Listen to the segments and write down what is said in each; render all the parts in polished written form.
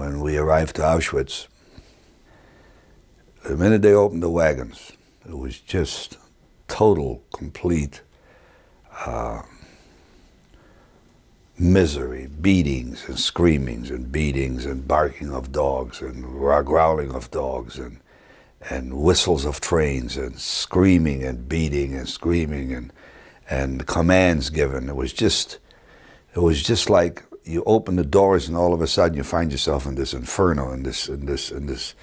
When we arrived to Auschwitz, the minute they opened the wagons, it was just total, complete misery, beatings and screamings and beatings and barking of dogs and growling of dogs and whistles of trains and screaming and beating and screaming and commands given. It was just like you open the doors and all of a sudden you find yourself in this inferno, in this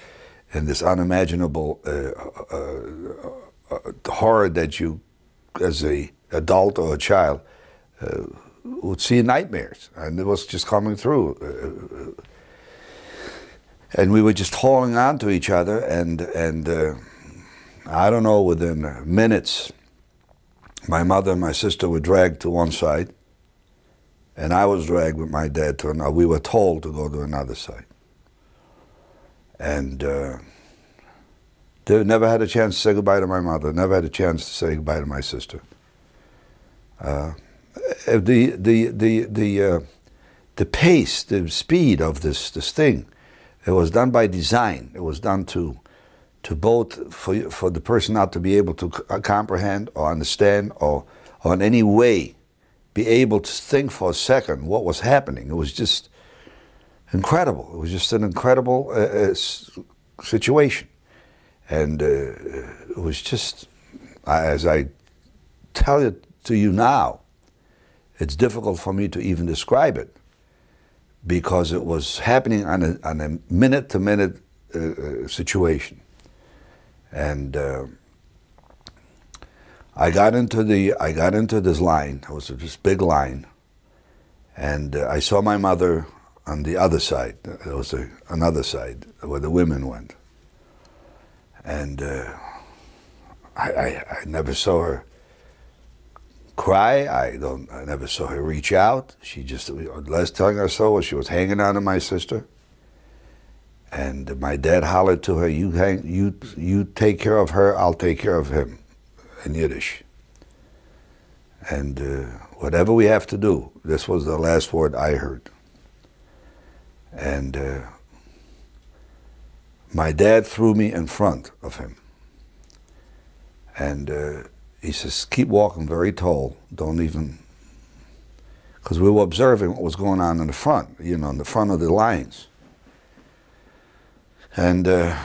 unimaginable horror that you, as a adult or a child, would see in nightmares, and it was just coming through. And we were just holding on to each other, and I don't know, within minutes, my mother and my sister were dragged to one side, and I was dragged with my dad to another. We were told to go to another side. And they never had a chance to say goodbye to my mother, never had a chance to say goodbye to my sister. The pace, the speed of this thing, it was done by design. It was done to both for the person not to be able to comprehend or understand or in any way be able to think for a second what was happening. It was just incredible. It was just an incredible situation. And it was just, as I tell it to you now, it's difficult for me to even describe it, because it was happening on a minute-to-minute situation. And I got into this line. It was this big line, and I saw my mother on the other side. There was another side where the women went, and I never saw her cry. I never saw her reach out. She just, the last time I saw her, she was hanging on to my sister. And my dad hollered to her, you take care of her, I'll take care of him, in Yiddish. And whatever we have to do, this was the last word I heard. And my dad threw me in front of him. And he says, keep walking very tall, don't even, because we were observing what was going on in the front, you know, in the front of the lines. And the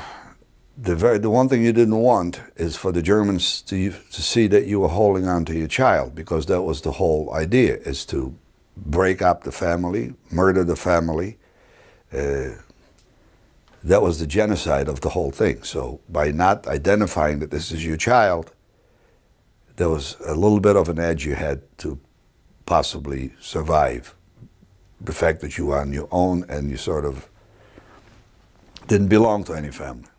one thing you didn't want is for the Germans to see that you were holding on to your child, because that was the whole idea, is to break up the family, murder the family. That was the genocide of the whole thing. So by not identifying that this is your child, there was a little bit of an edge you had to possibly survive. The fact that you were on your own and you sort of didn't belong to any family.